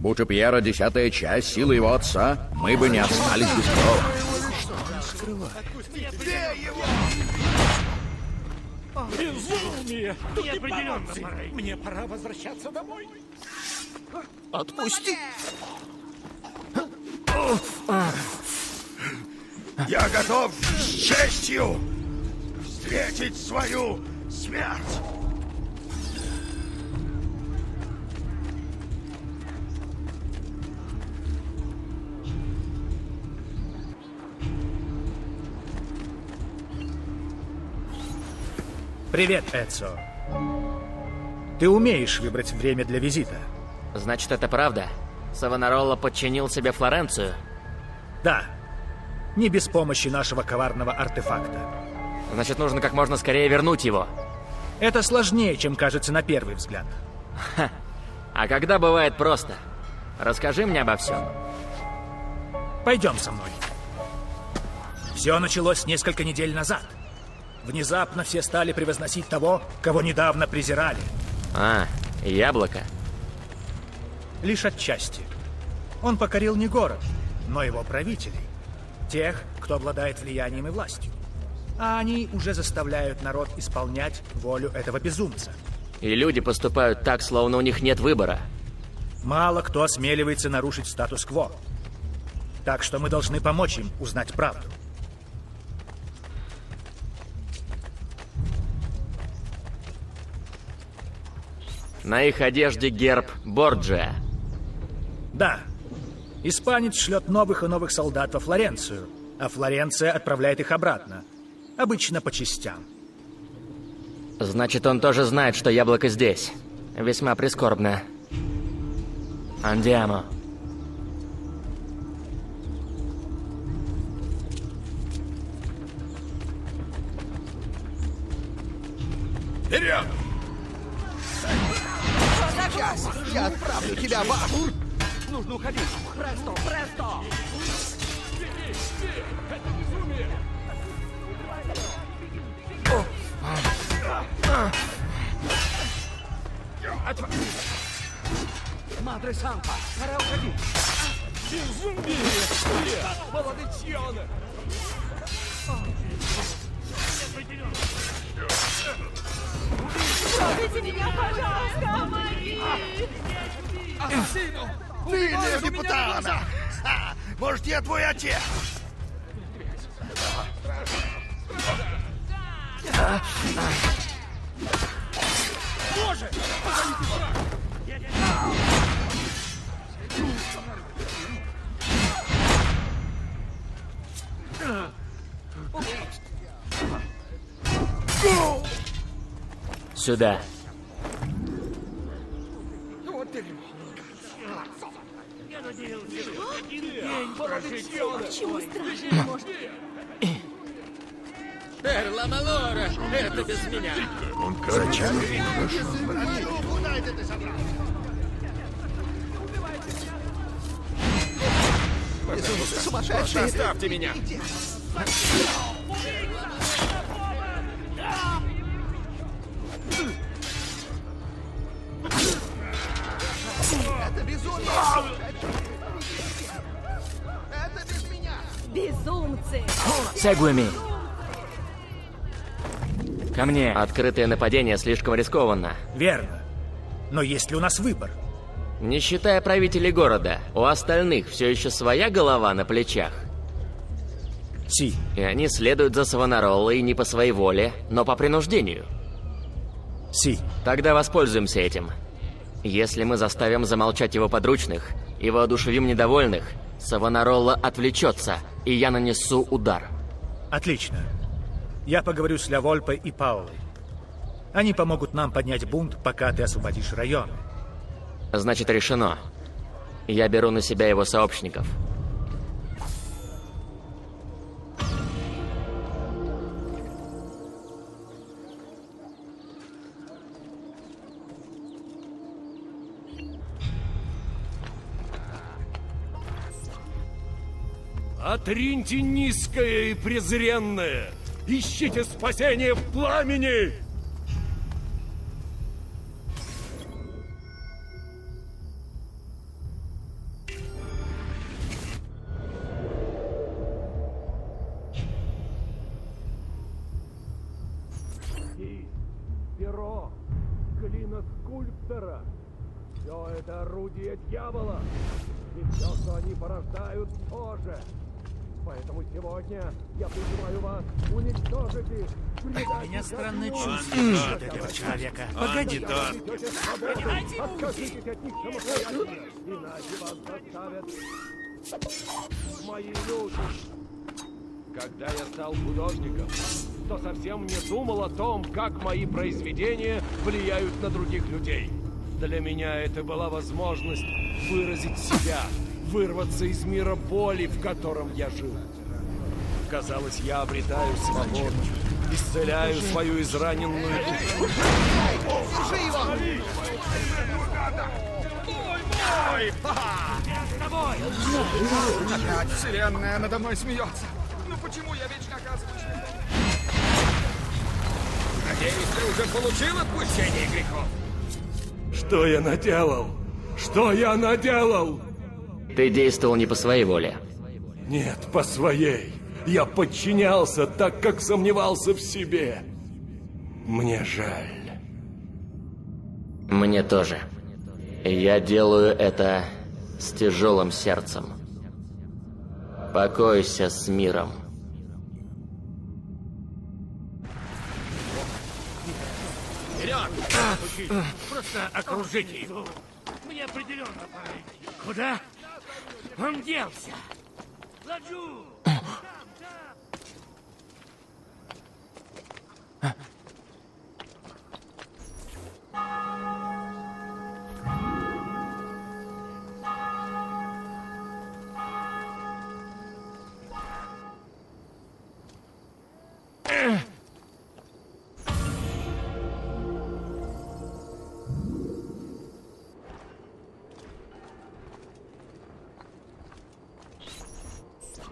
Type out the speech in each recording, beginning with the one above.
Будь у Пьера 10-я часть силы его отца, мы бы не остались без крова. Безумие! Неопределенно пора. Мне пора возвращаться домой. Отпусти! Я готов с честью встретить свою смерть. Привет, Эдсо. Ты умеешь выбрать время для визита? Значит, это правда? Савонаролла подчинил себе Флоренцию? Да. Не без помощи нашего коварного артефакта. Значит, нужно как можно скорее вернуть его. Это сложнее, чем кажется на первый взгляд. Ха. А когда бывает просто? Расскажи мне обо всем. Пойдем со мной. Все началось несколько недель назад. Внезапно все стали превозносить того, кого недавно презирали. А, яблоко. Лишь отчасти. Он покорил не город, но его правителей. Тех, кто обладает влиянием и властью. А они уже заставляют народ исполнять волю этого безумца. И люди поступают так, словно у них нет выбора. Мало кто осмеливается нарушить статус-кво. Так что мы должны помочь им узнать правду. На их одежде герб Борджиа. Да. Испанец шлет новых и новых солдат во Флоренцию, а Флоренция отправляет их обратно. Обычно по частям. Значит, он тоже знает, что яблоко здесь. Весьма прискорбно. Андиамо. Вперед! Сейчас я отправлю тебя в Ахур. Нужно уходить. Престо, престо! Мадре Санта, пора уходить. Безумие! Молодечёно! Спасите меня, пожалуйста! Помоги! Ты Лео Может, я твой отец? Боже! Сюда. Вот дерьмо. Почему страшно? Может, Перла Малора! Это без меня! Зачем? Куда это ты собрал? Сумасшедший! Оставьте меня! Это безумие! Это без меня! безумцы! Сегуми! Ко мне. Открытое нападение слишком рискованно. Верно. Но есть ли у нас выбор? Не считая правителей города, у остальных все еще своя голова на плечах. Си. И они следуют за Савонароллой не по своей воле, но по принуждению. Си. Тогда воспользуемся этим. Если мы заставим замолчать его подручных и воодушевим недовольных, Савонаролла отвлечется, и я нанесу удар. Отлично. Я поговорю с Ля Вольпой и Паулой. Они помогут нам поднять бунт, пока ты освободишь район. Значит, решено. Я беру на себя его сообщников. Отриньте низкое и презренное! Ищите спасение в пламени! кисть, перо, глина скульптора. Все это орудие дьявола. И все, что они порождают, тоже. Поэтому сегодня я призываю вас уничтожить их. У меня странное чувство от этого человека. Погоди. Откажитесь от них самостоятельно, иначе вас заставят мои люди. Когда я стал художником, то совсем не думал о том, как мои произведения влияют на других людей. Для меня это была возможность выразить себя, вырваться из мира боли, в котором я жил. Казалось, я обретаю свободу, исцеляю свою израненную душу. Держи его! Опять вселенная надо мной смеется. Ну почему я вечно оказываюсь? Надеюсь, ты уже получил отпущение грехов? Что я наделал? Что я наделал? Ты действовал не по своей воле. Нет, по своей. Я подчинялся, так как сомневался в себе. Мне жаль. Мне тоже. Я делаю это с тяжелым сердцем. Покойся с миром. Просто окружите их. Мне определенно пора идти. Куда? Он делся. Ладжу!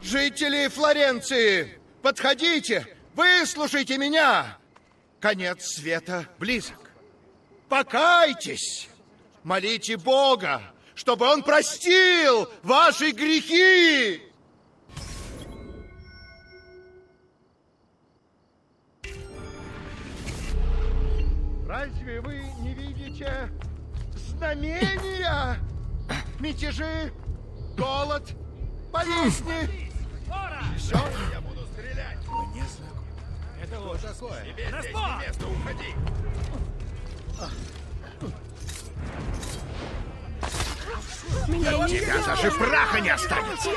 Жители Флоренции, подходите, выслушайте меня. Конец света близок. Покайтесь, молите Бога, чтобы Он простил ваши грехи. Разве вы не видите знамения? Мятежи, голод, болезни. Все, я буду стрелять. Мне знакомо. Это вот такое. Тебе здесь не место, уходи. Тебя даже праха не останется.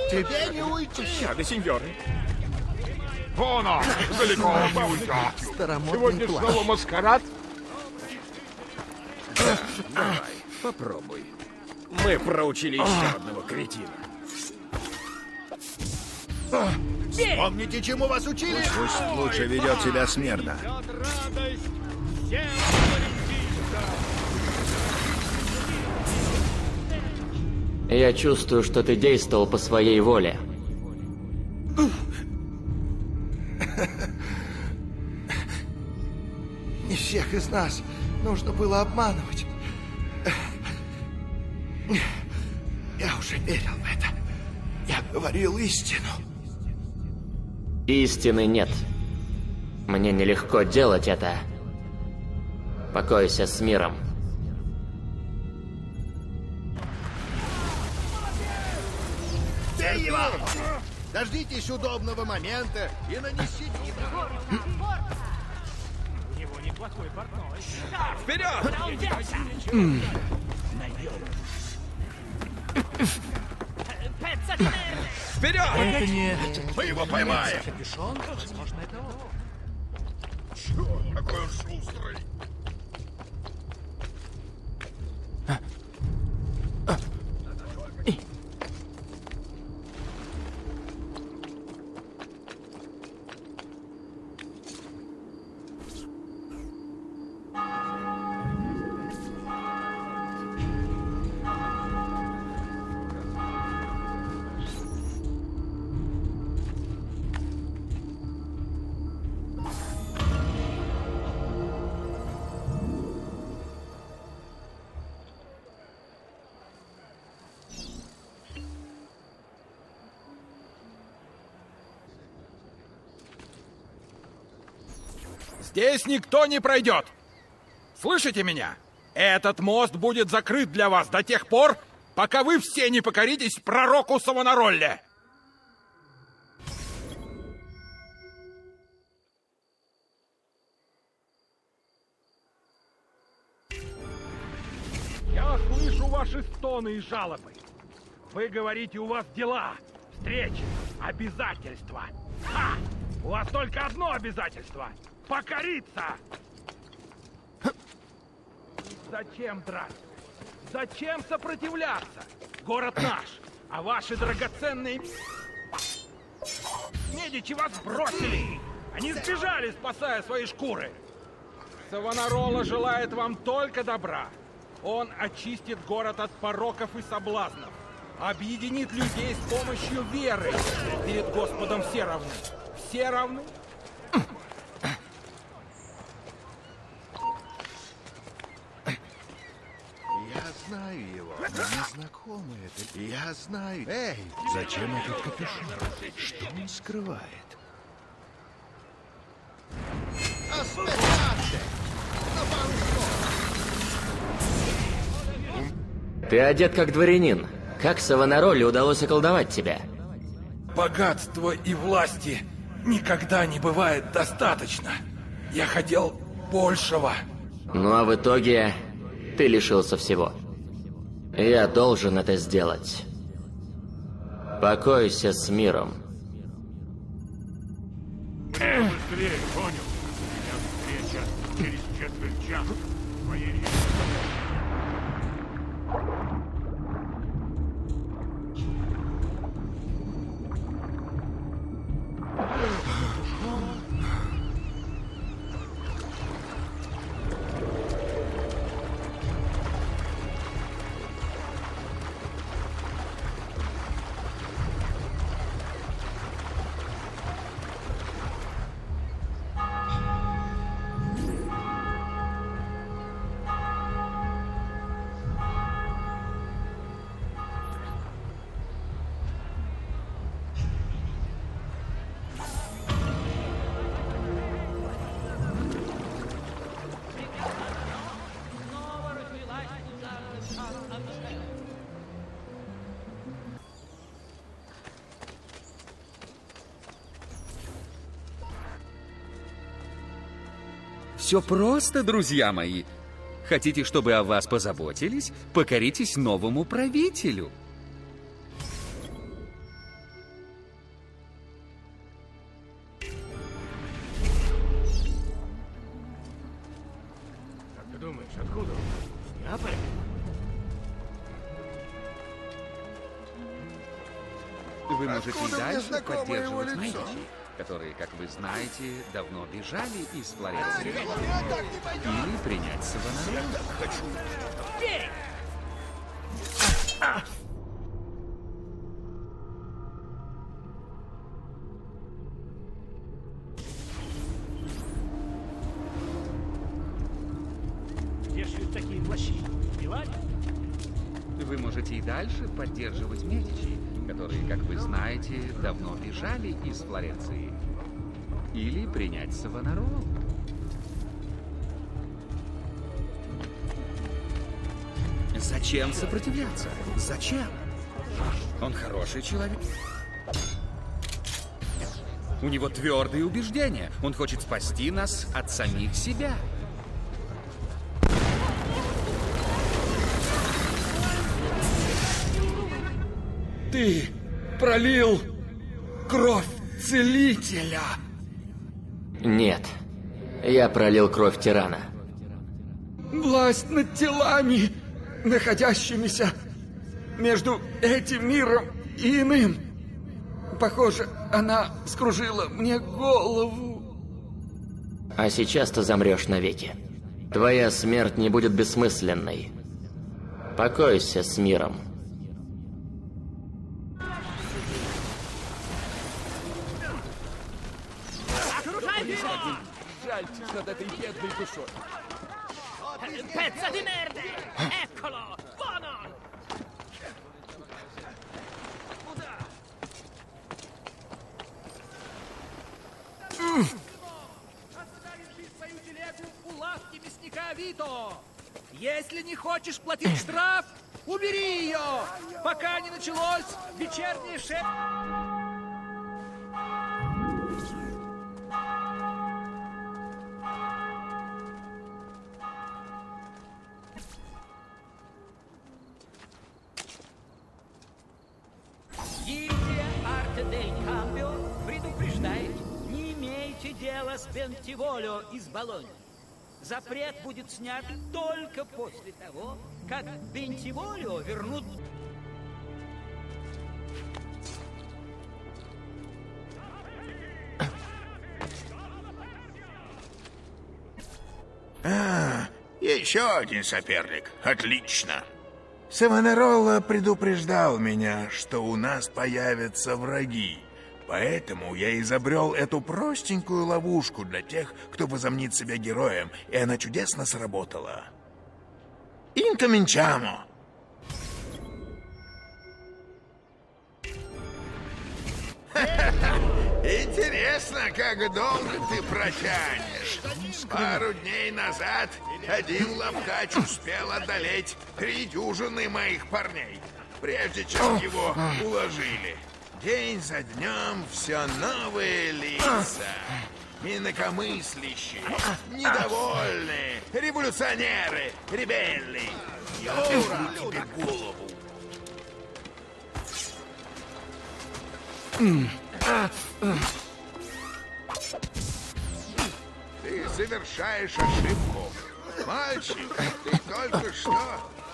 Тебе не уйти. Сяды, сеньоры. Вон он, далеко не уйдет. Сегодня снова маскарад? Давай, попробуй. Мы проучили еще одного кретина. Помните, чему вас учили? Пусть лучше ведет себя смирно. Я чувствую, что ты действовал по своей воле. Не всех из нас нужно было обманывать. Я уже верил в это. Я говорил истину. Истины нет. Мне нелегко делать это. Покойся с миром. Бей его! Дождитесь удобного момента и нанесите удар. У него неплохой портной. Вперед! Это не... Мы его поймаем! Капюшон? Возможно, это он. Какой он шустрый! Здесь никто не пройдет. Слышите меня? Этот мост будет закрыт для вас до тех пор, пока вы все не покоритесь пророку Савонаролле. Я слышу ваши стоны и жалобы. Вы говорите, у вас дела, встречи, обязательства. Ха! У вас только одно обязательство — покориться! Зачем драться? Зачем сопротивляться? Город наш, а ваши драгоценные... Медичи вас бросили! Они сбежали, спасая свои шкуры! Савонарола желает вам только добра. Он очистит город от пороков и соблазнов, объединит людей с помощью веры. Перед Господом все равны. Все равны? Я знаю его. Мне знакомо это. Я знаю. Эй, зачем этот капюшон? Что он скрывает? Aspettate! Ты одет как дворянин. Как Савонаролле удалось околдовать тебя? Богатства и власти никогда не бывает достаточно. Я хотел большего. Ну а в итоге ты лишился всего. Я должен это сделать. Покойся с миром. Быстрее, понял? У меня встреча через четверть часа. Моей... Все просто, друзья мои. Хотите, чтобы о вас позаботились? Покоритесь новому правителю. Как ты думаешь, откуда? С Неаполя? Вы можете и Откуда мне дальше знакомо его поддерживать лицо? Медичи, которые, как вы знаете, давно бежали из Флоренции. Я так не пойду. Или принять Савонаролле. Где шьют такие плащи? В Милане? Вы можете и дальше поддерживать Медичи, которые, как вы знаете, давно бежали из Флоренции. Или принять Савонаролле. Зачем сопротивляться? Зачем? Он хороший человек. У него твердые убеждения. Он хочет спасти нас от самих себя. Ты пролил кровь целителя. Нет. Я пролил кровь тирана. Власть над телами, находящимися между этим миром и иным. Похоже, она вскружила мне голову. А сейчас ты замрешь навеки. Твоя смерть не будет бессмысленной. Покойся с миром. Жальтесь над этой бедной душой. Pezzo di merda! Eccolo! Buono! мясника Вито! Если не хочешь платить штраф, убери ее, пока не началось вечернее Гильдия Арте дель Камбио предупреждает, не имейте дела с Бентиволио из Болоньи. Запрет будет снят только после того, как Бентиволио вернут... Еще один соперник. Отлично. Савонаролла предупреждал меня, что у нас появятся враги. Поэтому я изобрел эту простенькую ловушку для тех, кто возомнит себя героем, и она чудесно сработала. Инкоминчамо! Интересно, как долго ты протянешь. Пару дней назад один ловкач успел одолеть 3 дюжины моих парней, прежде чем его уложили. День за днем все новые лица. Инакомыслящие, недовольные, революционеры, ребелли. Я отрублю тебе голову. Ты совершаешь ошибку. Мальчик, ты только что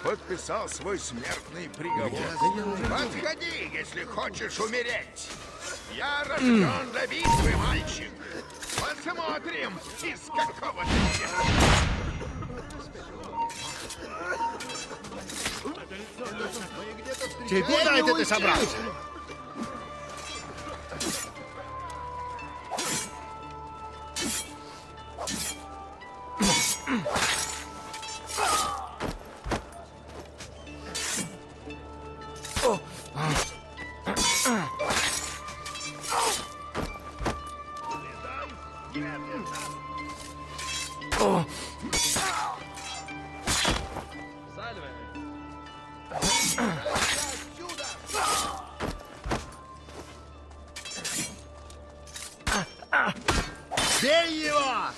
подписал свой смертный приговор. Подходи, если хочешь умереть. Я рожден для битвы, мальчик. Посмотрим, из какого ты Куда это ты собрался? Бей его!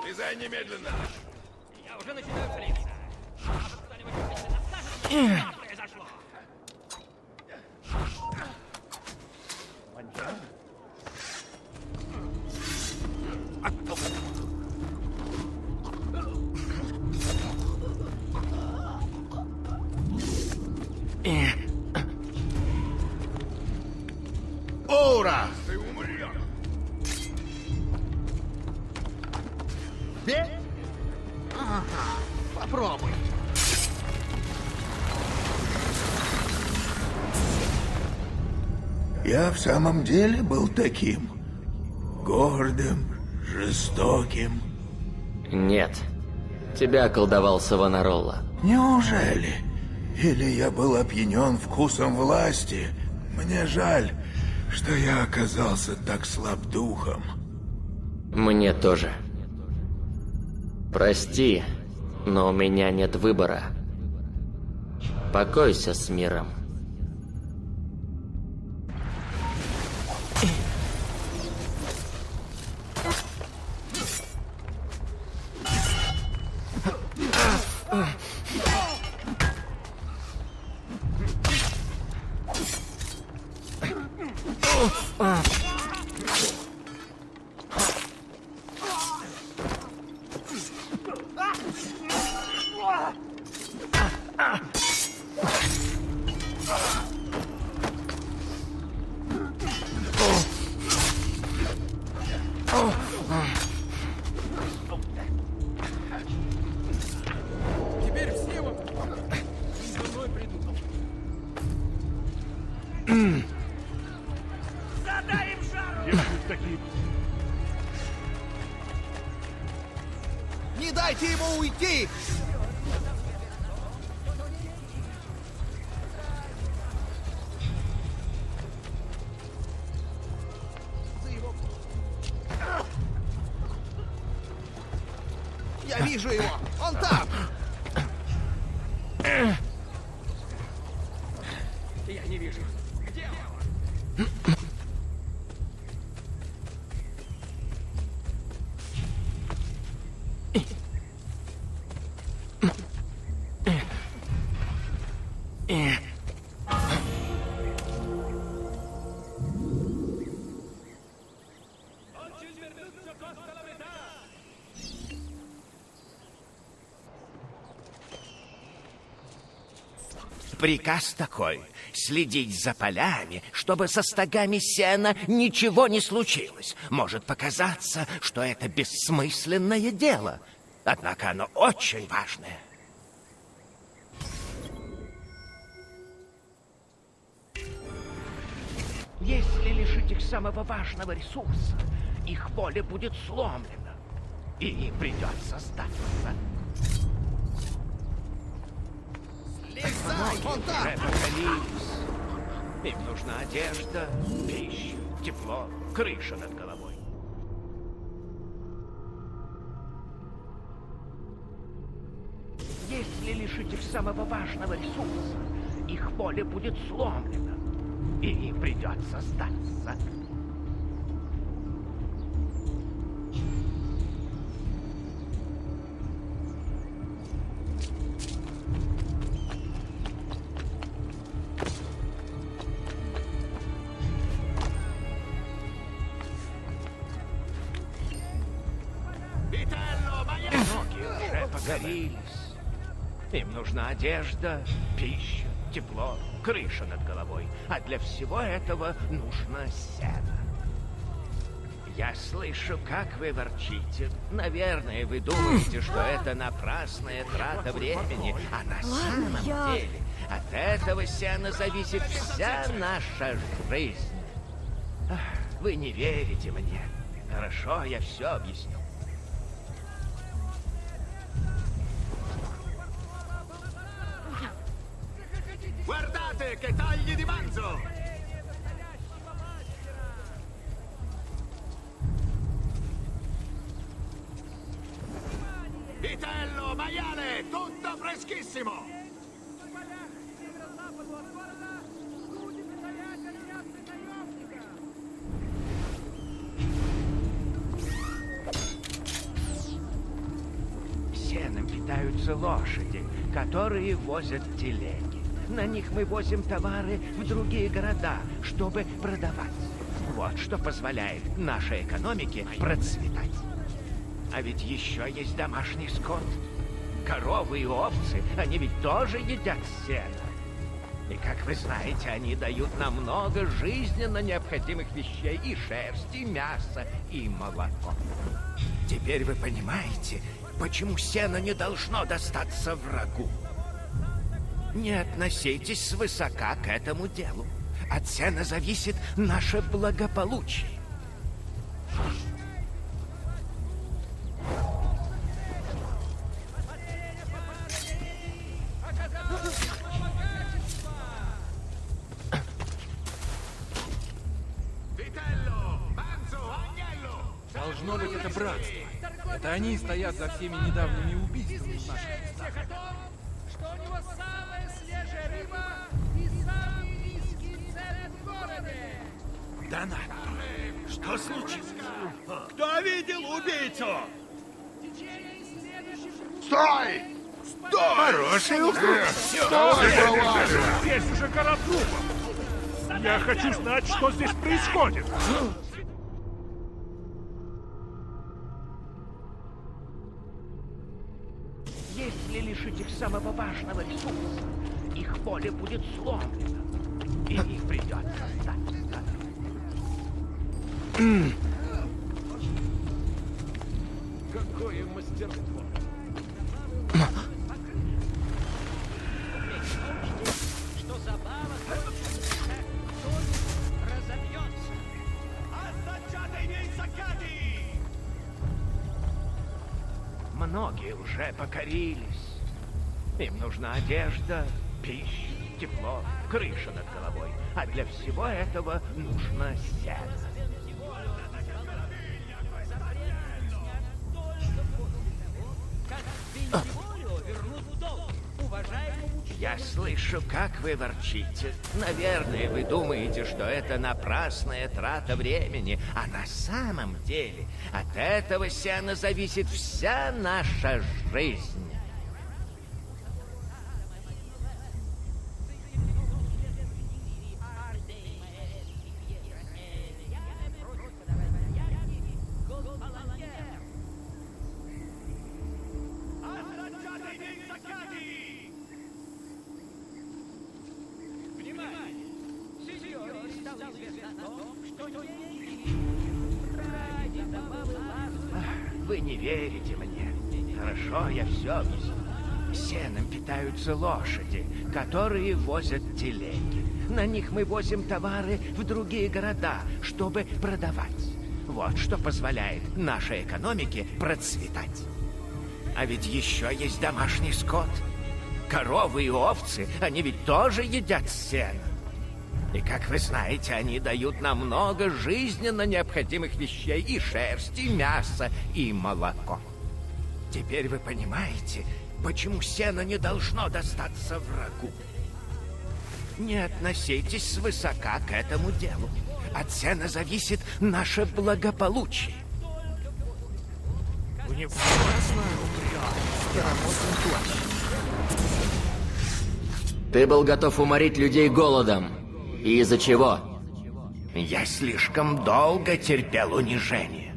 Слезай немедленно. Я уже начинаю злиться. Может, кто-нибудь расскажет, что произошло? Ура! Ты умрешь. Бей! Ага, попробуй. Я в самом деле был таким гордым, жестоким. Нет. Тебя околдовал Савонаролла. Неужели? Или я был опьянен вкусом власти? Мне жаль, что я оказался так слаб духом. Мне тоже. Прости, но у меня нет выбора. Покойся с миром. Теперь все вот за мной придут. Не дайте ему уйти! Я вижу его! Он там! Я не вижу. Где он? Приказ такой — следить за полями, чтобы со стогами сена ничего не случилось. Может показаться, что это бессмысленное дело, однако оно очень важное. Если лишить их самого важного ресурса, их воля будет сломлена, и им придется сдаться. Слезай! Он там! Уже покорились. Им нужна одежда, пища, тепло, крыша над головой. Если лишить их самого важного ресурса, их воля будет сломлена, и им придется сдаться. Ноги уже покорились. Им нужна одежда, пища, тепло, крыша над головой. А для всего этого нужно сено. Я слышу, как вы ворчите. Наверное, вы думаете, что это напрасная трата времени. А на самом деле от этого сена зависит вся наша жизнь. Ах, вы не верите мне. Хорошо, я все объясню. Guardate che tagli di manzo! Vitello, maiale, tutto freschissimo! Сеном питаются лошади, которые возят телеги. На них мы возим товары в другие города, чтобы продавать. Вот что позволяет нашей экономике процветать. А ведь еще есть домашний скот. Коровы и овцы, они ведь тоже едят сено. И, как вы знаете, они дают нам много жизненно необходимых вещей: и шерсть, и мясо, и молоко. Теперь вы понимаете, почему сено не должно достаться врагу. Не относитесь свысока к этому делу. От сена зависит наше благополучие. Должно быть, это братство. Это они стоят за всеми недавними убийствами в наших местах. Что у него самая свежая рыба и самый низкий цены в городе. Дана, что случилось? Кто видел убийцу? Стой! Стой! Хороший укус! Давай, Здесь уже гора трупов. Я хочу знать, что здесь происходит. Если лишить их самого важного ресурса, их поле будет сломлено. И их придется сдать. Какое мастерство! Что забава кончится, кто разобьется. Многие уже покорились. Им нужна одежда, пища, тепло, крыша над головой. А для всего этого нужно сено. Я слышу, как вы ворчите. Наверное, вы думаете, что это напрасная трата времени. А на самом деле от этого сена зависит вся наша жизнь. Вы не верите мне. Хорошо, я все объясню. Сеном питаются лошади, которые возят телеги. На них мы возим товары в другие города, чтобы продавать. Вот что позволяет нашей экономике процветать. А ведь еще есть домашний скот. Коровы и овцы, они ведь тоже едят сено. И, как вы знаете, они дают нам много жизненно необходимых вещей: и шерсть, и мясо, и молоко. Теперь вы понимаете, почему сено не должно достаться врагу. Не относитесь свысока к этому делу. От сена зависит наше благополучие. У него красная старомодный плащ. Ты был готов уморить людей голодом. И из-за чего? Я слишком долго терпел унижение.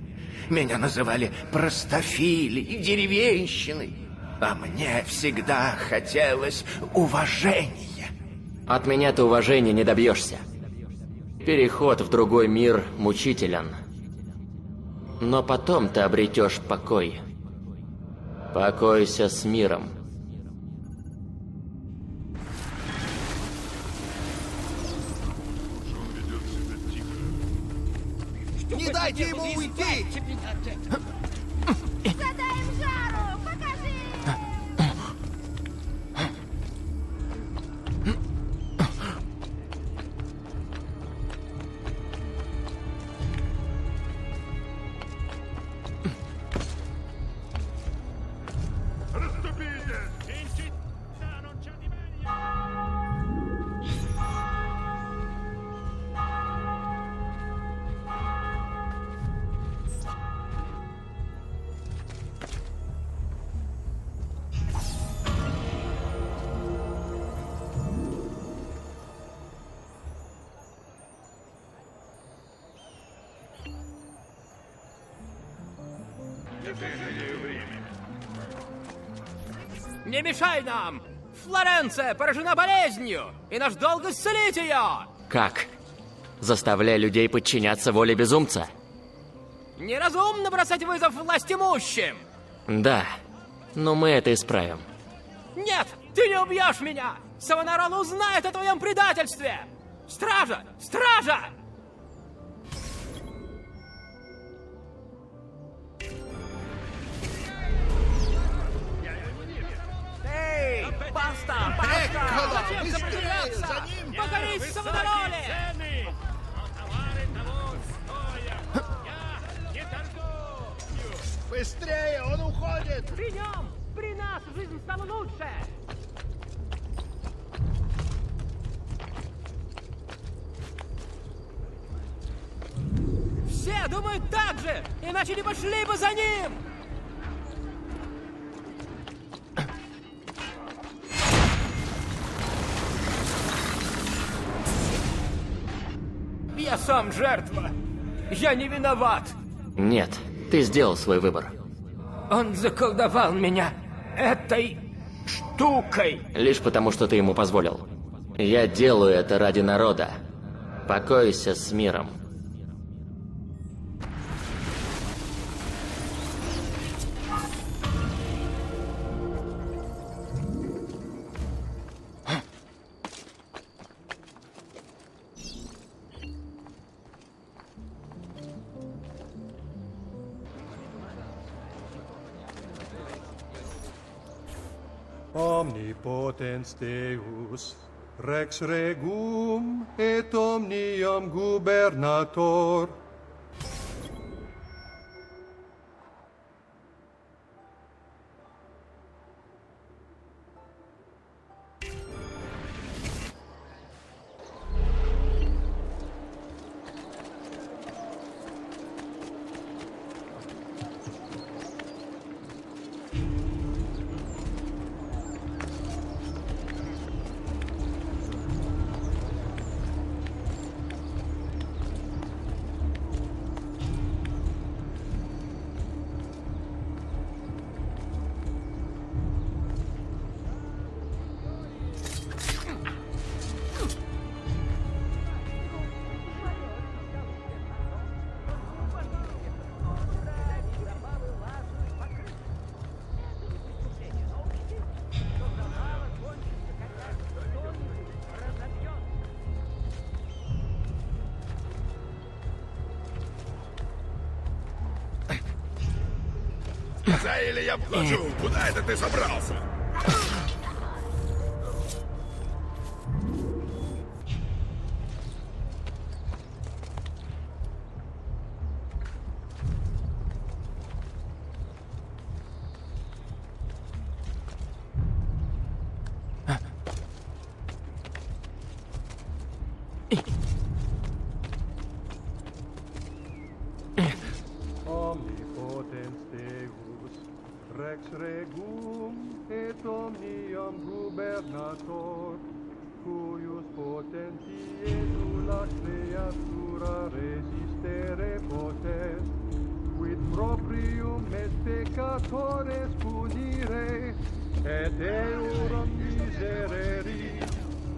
Меня называли простофилей, деревенщиной. А мне всегда хотелось уважения. От меня ты уважения не добьешься. Переход в другой мир мучителен. Но потом ты обретешь покой. Покойся с миром. Не дайте ему уйти! Задай им жару! Покажи! Не мешай нам! Флоренция поражена болезнью, и наш долг исцелить ее! Как? Заставляя людей подчиняться воле безумца? Неразумно бросать вызов властимущим! Да, но мы это исправим. Нет, ты не убьешь меня! Савонарол узнает о твоем предательстве! Стража! Стража! Эй! Баста! Экколо! Зачем Быстрее! сопротивляться? За ним! Покорись, Савонароле! Быстрее! Он уходит! При нем! При нас жизнь стала лучше! Все думают так же, иначе не пошли бы за ним! сам жертва. Я не виноват. Нет, ты сделал свой выбор. Он заколдовал меня этой штукой. Лишь потому, что ты ему позволил. Я делаю это ради народа. Покойся с миром. Omnipotens Deus, Rex Regum et omnium gubernator. За или я вхожу? Куда это ты собрался? Omnipotens Deus, Rex Regum et omnium gubernator, cuius potenti nulla creatura resistere potest, quid proprium est peccatores punire, et eorum miserere,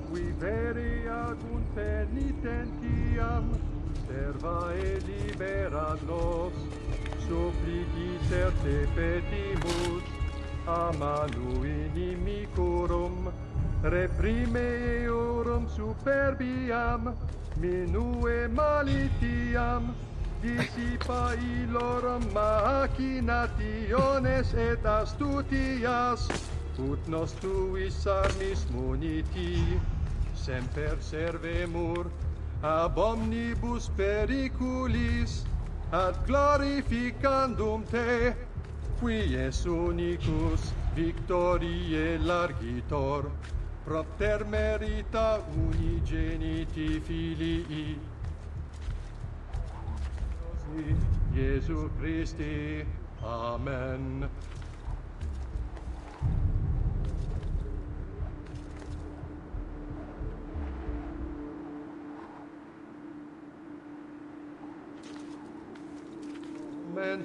qui vere agunt penitentiam, serva e libera nos, suppliciter te petimus, a manu inimicorum, reprime eorum superbiam, minue malitiam, dissipa illorum machinationes et astutias, ut nos tuis armis muniti, semper servemur, ab omnibus periculis, ad glorificandum te, qui es unicus victoriae largitor, propter merita unigeniti filii, Iesu Christi. Amen.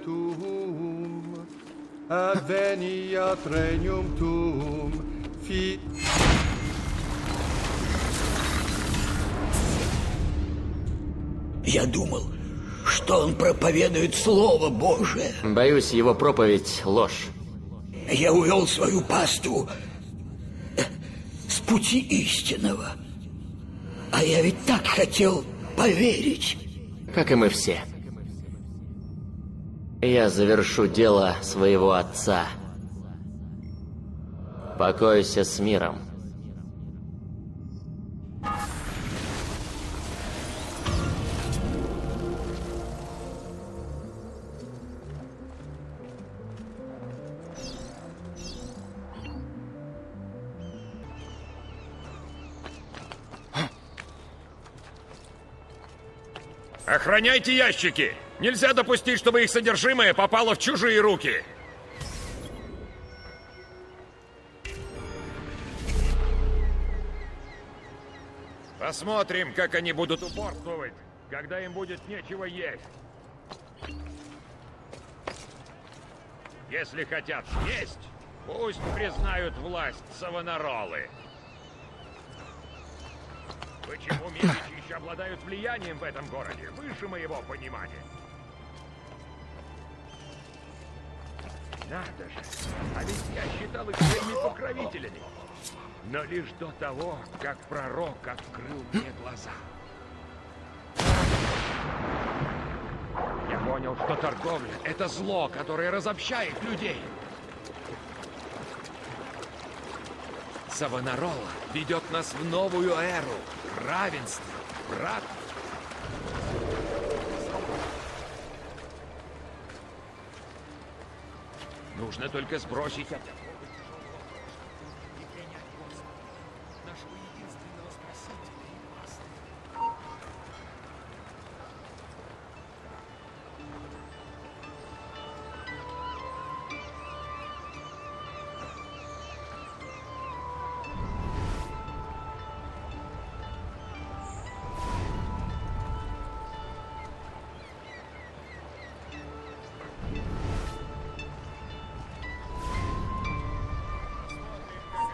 Tuum, adveniat regnum tuum, Я думал, что он проповедует Слово Божие. Боюсь, его проповедь — ложь. Я увел свою паству с пути истинного. А я ведь так хотел поверить. Как и мы все. Я завершу дело своего отца. Покойся с миром. Охраняйте ящики! Нельзя допустить, чтобы их содержимое попало в чужие руки! Посмотрим, как они будут упорствовать. когда им будет нечего есть. Если хотят есть, пусть признают власть Савонаролы. Почему Медичи еще обладают влиянием в этом городе? Выше моего понимания. Надо же, а ведь я считал их своими покровителями. Но лишь до того, как пророк открыл мне глаза. Я понял, что торговля — это зло, которое разобщает людей. Савонарола ведет нас в новую эру. Равенство, брат. Нужно только сбросить это.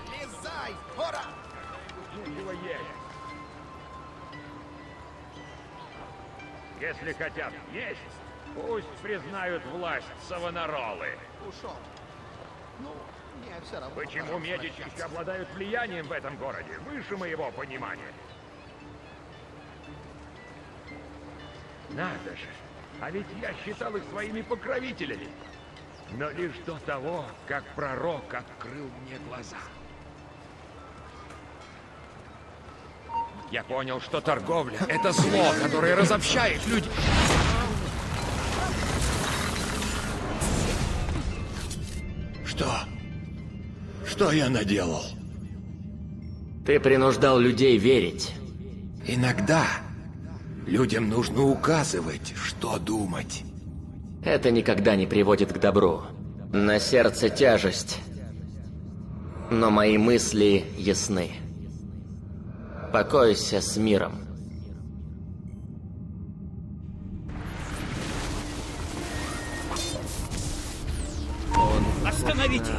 Слезай! Ура! Нечего есть. Если хотят есть, пусть признают власть Савонаролы. Ушел. Ну, мне все равно. Почему Медичи еще обладают влиянием в этом городе? Выше моего понимания. Надо же, а ведь я считал их своими покровителями. Но лишь до того, как пророк открыл мне глаза. Я понял, что торговля — это зло, которое разобщает людей. Что я наделал? Ты принуждал людей верить. Иногда людям нужно указывать, что думать. Это никогда не приводит к добру. На сердце тяжесть, но мои мысли ясны. Покойся с миром. Остановите!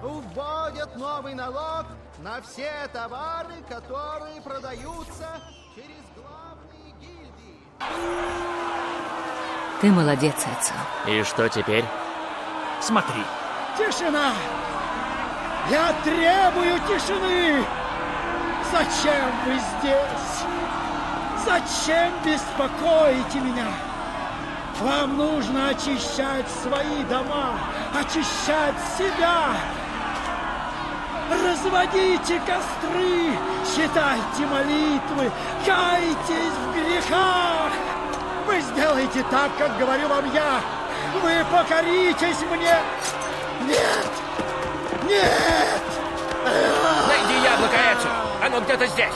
Вводят новый налог на все товары, которые продаются через главные гильдии. Ты молодец, Эцио. И что теперь? Смотри. Тишина! Я требую тишины! Зачем вы здесь? Зачем беспокоите меня? Вам нужно очищать свои дома, очищать себя. Разводите костры, читайте молитвы, кайтесь в грехах. Вы сделаете так, как говорю вам я. Вы покоритесь мне. Нет! Нет! Найди яблоко, Эцио! Оно где-то здесь!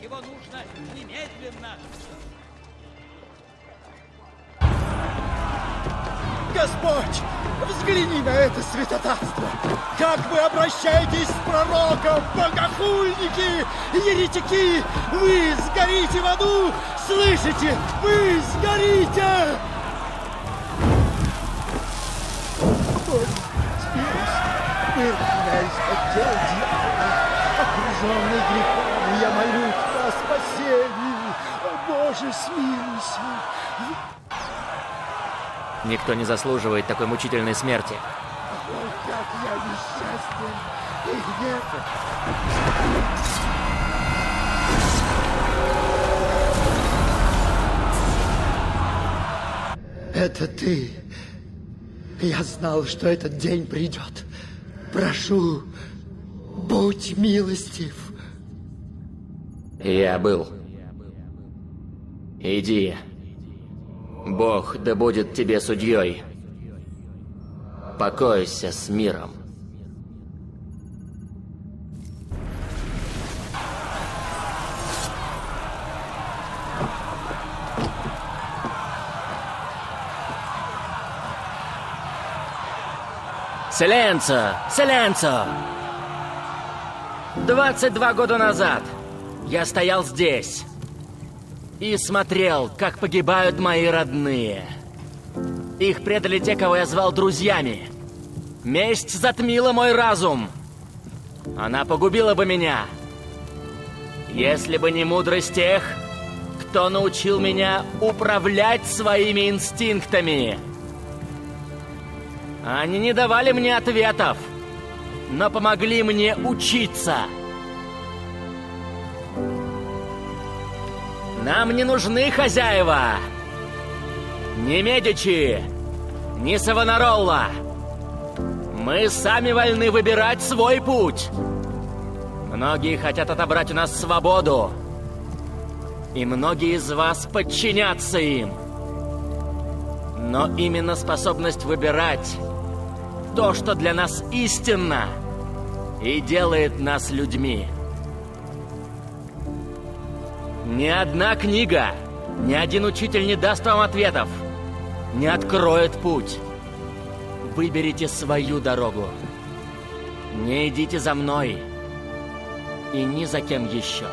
Его нужно немедленно. Господь, взгляни на это святотатство! Как вы обращаетесь с пророком, богохульники, еретики! Вы сгорите в аду! Слышите? Вы сгорите! Вырваясь от тел дьявола, окруженный грехом, я молю тебя о спасении. О, Боже, смилуйся. Никто не заслуживает такой мучительной смерти. Ой, как я несчастен и гневен. Это ты. Я знал, что этот день придет. Прошу, будь милостив. Я был. Иди. Бог да будет тебе судьей. Покойся с миром. Селенцо! Селенцо! 22 года назад я стоял здесь и смотрел, как погибают мои родные. Их предали те, кого я звал друзьями. Месть затмила мой разум. Она погубила бы меня, если бы не мудрость тех, кто научил меня управлять своими инстинктами. Они не давали мне ответов, но помогли мне учиться. Нам не нужны хозяева. Ни Медичи, ни Савонаролла. Мы сами вольны выбирать свой путь. Многие хотят отобрать у нас свободу. И многие из вас подчинятся им. Но именно способность выбирать то, что для нас истинно, и делает нас людьми. Ни одна книга, ни один учитель не даст вам ответов, не откроет путь. Выберите свою дорогу. Не идите за мной и ни за кем еще.